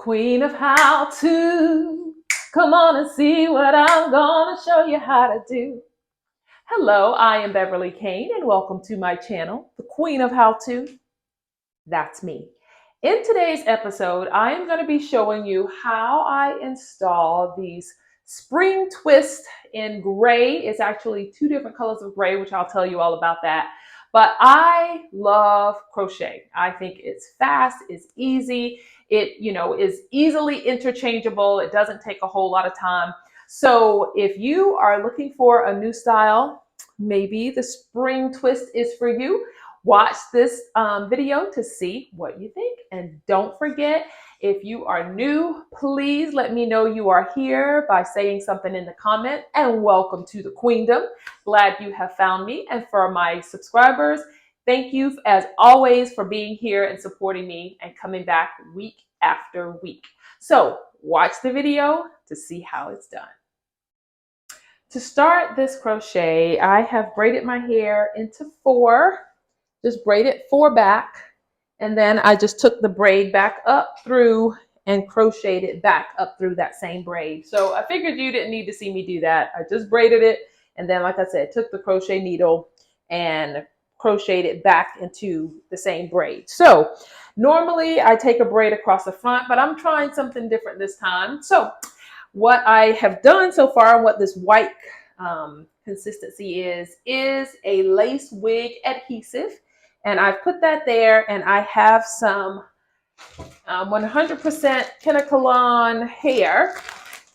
Queen of how to. Come on and see what I'm gonna show you how to do. Hello, I am Beverly Kane and welcome to my channel, the Queen of How To. That's me. In today's episode, I am going to be showing you how I install these spring twists in gray. It's actually two different colors of gray, which I'll tell you all about that. But I love crochet. I think it's fast, it's easy, it is easily interchangeable. It doesn't take a whole lot of time. So if you are looking for a new style, maybe the spring twist is for you. Watch this video to see what you think. And don't forget, if you are new, please let me know you are here by saying something in the comment. And welcome to the Queendom. Glad you have found me. And for my subscribers, thank you as always for being here and supporting me and coming back week after week. So watch the video to see how it's done. To start this crochet, I have braided my hair into 4. Just braid it 4 back, and then I just took the braid back up through and crocheted it back up through that same braid. So I figured you didn't need to see me do that. I just braided it, and then like I said, took the crochet needle and crocheted it back into the same braid. So normally I take a braid across the front, but I'm trying something different this time. So what I have done so far and what this white consistency is a lace wig adhesive. And I've put that there, and I have some 100% Quinocolon hair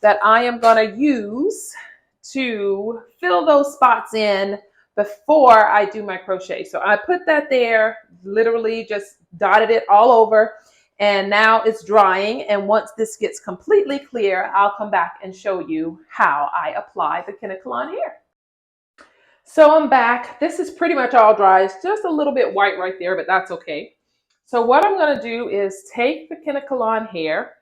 that I am going to use to fill those spots in before I do my crochet. So I put that there, literally just dotted it all over, and now it's drying. And once this gets completely clear, I'll come back and show you how I apply the Quinocolon hair. So I'm back. This is pretty much all dry. It's just a little bit white right there, but that's okay. So what I'm going to do is take the Quinocolon hair,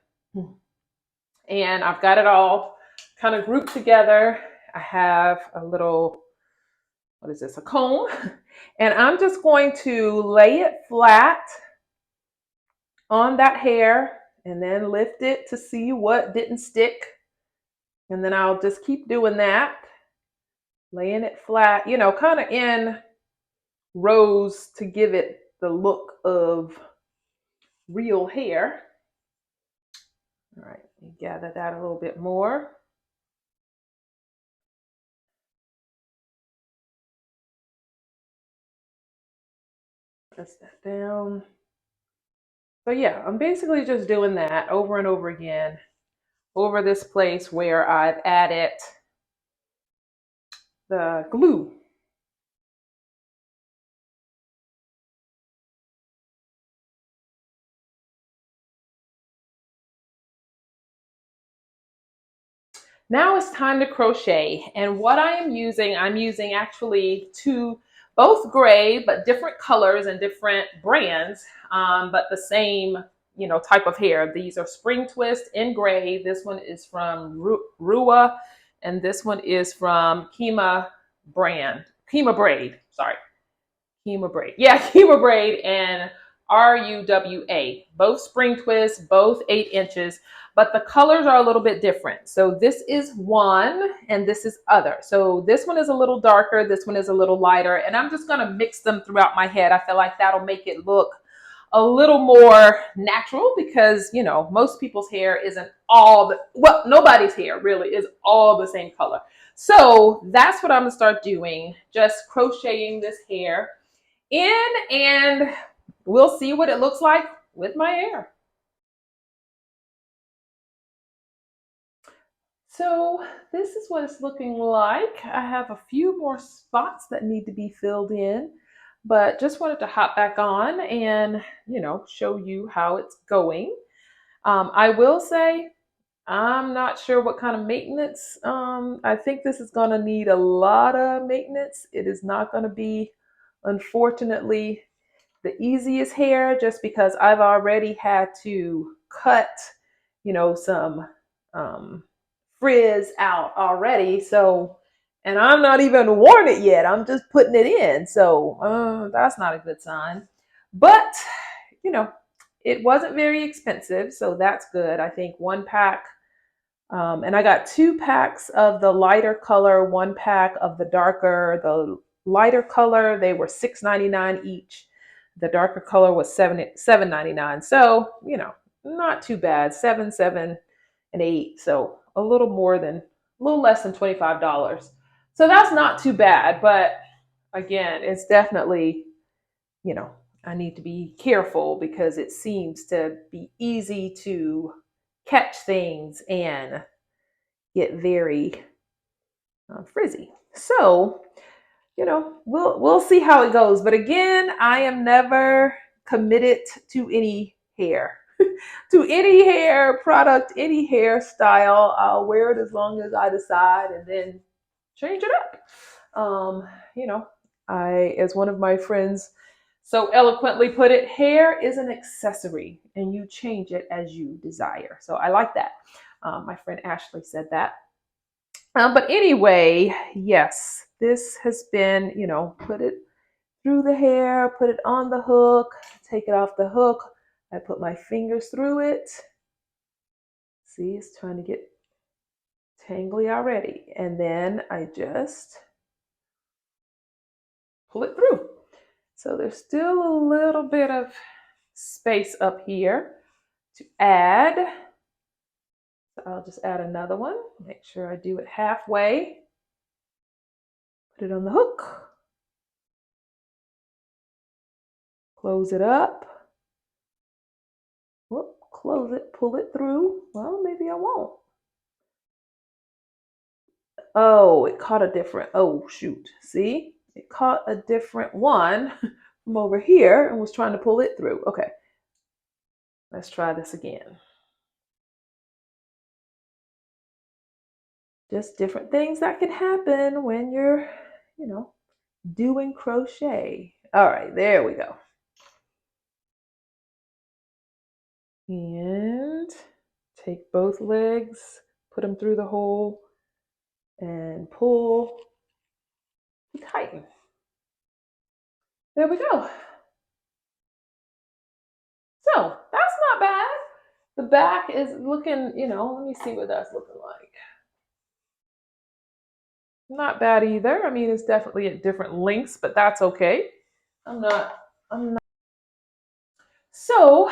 and I've got it all kind of grouped together. I have a little, what is this, a comb, and I'm just going to lay it flat on that hair and then lift it to see what didn't stick. And then I'll just keep doing that. Laying it flat, kind of in rows to give it the look of real hair. All right, gather that a little bit more. Press that down. So yeah, I'm basically just doing that over and over again over this place where I've added the glue. Now it's time to crochet, and what I'm using actually both gray but different colors and different brands, but the same type of hair. These are spring twist in gray. This one is from Rua, and this one is from Kima Braid. Sorry, Kima Braid. Yeah, Kima Braid and RUWA. Both spring twists, both 8 inches, but the colors are a little bit different. So this is one and this is other. So this one is a little darker, this one is a little lighter, and I'm just gonna mix them throughout my head. I feel like that'll make it look a little more natural because, most people's hair isn't nobody's hair really is all the same color. So that's what I'm gonna start doing, just crocheting this hair in, and we'll see what it looks like with my hair. So this is what it's looking like. I have a few more spots that need to be filled in, but just wanted to hop back on and, show you how it's going. I will say I'm not sure what kind of maintenance. I think this is going to need a lot of maintenance. It is not going to be, unfortunately, the easiest hair, just because I've already had to cut, some frizz out already. So, and I'm not even worn it yet. I'm just putting it in. So that's not a good sign. But, it wasn't very expensive, so that's good. I think one pack, and I got 2 packs of the lighter color, 1 pack of the darker. The lighter color, they were $6.99 each. The darker color was $7.99. So, not too bad. 7, 7, and 8. So a little less than $25. So that's not too bad. But again, it's definitely, you know, I need to be careful because it seems to be easy to catch things and get very frizzy. So, we'll see how it goes. But again, I am never committed to any hair, to any hair product, any hairstyle. I'll wear it as long as I decide, and then change it up. You know, as one of my friends so eloquently put it, hair is an accessory, and you change it as you desire. So I like that. My friend Ashley said that. But anyway, yes, this has been, put it through the hair, put it on the hook, take it off the hook. I put my fingers through it. See, it's trying to get tangly already. And then I just pull it through. So there's still a little bit of space up here to add. So I'll just add another one. Make sure I do it halfway. Put it on the hook. Close it up. Whoop, close it, pull it through. Well, maybe I won't. Oh, it caught a different, oh shoot. See? It caught a different one from over here and was trying to pull it through. Okay. Let's try this again. Just different things that can happen when you're, doing crochet. All right, there we go. And take both legs, put them through the hole, and pull, tighten. There we go. So that's not bad. The back is looking, let me see what that's looking like. Not bad either. I mean, it's definitely at different lengths, but that's okay. I'm not. So,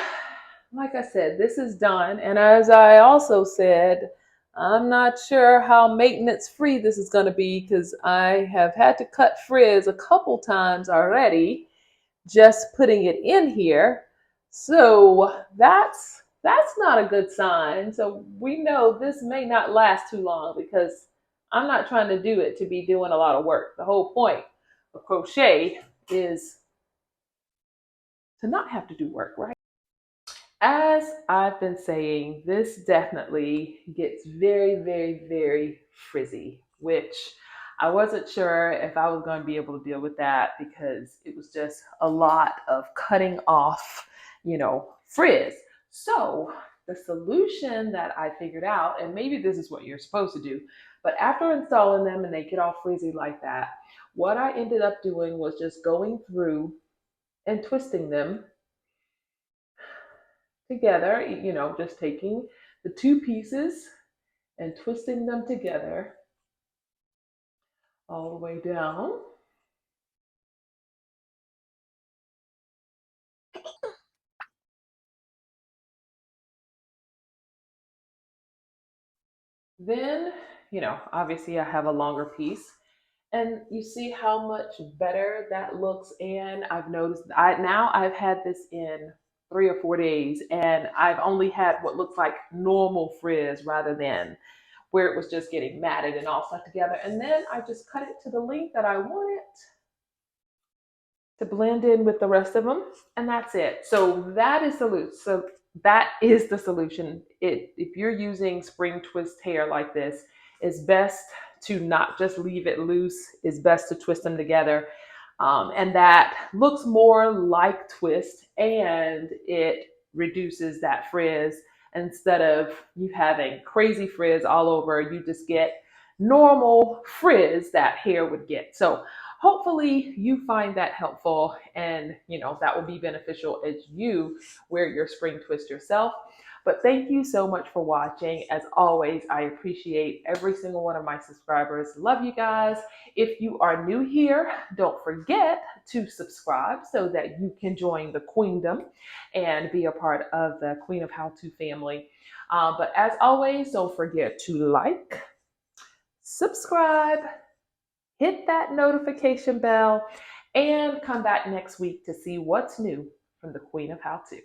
like I said, this is done. And as I also said, I'm not sure how maintenance free this is going to be because I have had to cut frizz a couple times already just putting it in here. So that's not a good sign. So we know this may not last too long because I'm not trying to do it to be doing a lot of work. The whole point of crochet is to not have to do work, right? As I've been saying, this definitely gets very, very, very frizzy, which I wasn't sure if I was going to be able to deal with that because it was just a lot of cutting off, frizz. So the solution that I figured out, and maybe this is what you're supposed to do, but after installing them and they get all frizzy like that, what I ended up doing was just going through and twisting them together, just taking the 2 pieces and twisting them together all the way down. Then, obviously I have a longer piece. And you see how much better that looks. And I've noticed I've had this in 3 or 4 days and I've only had what looks like normal frizz rather than where it was just getting matted and all stuck together. And then I just cut it to the length that I want it to blend in with the rest of them, and that's it. So that is the solution. If you're using spring twist hair like this, it's best to not just leave it loose. It's best to twist them together, and that looks more like twist, and it reduces that frizz. Instead of you having crazy frizz all over, you just get normal frizz that hair would get. So hopefully you find that helpful, and that will be beneficial as you wear your spring twist yourself. But thank you so much for watching. As always, I appreciate every single one of my subscribers. Love you guys. If you are new here, don't forget to subscribe so that you can join the queendom and be a part of the Queen of How To family. But as always, don't forget to like, subscribe, hit that notification bell, and come back next week to see what's new from the Queen of How To.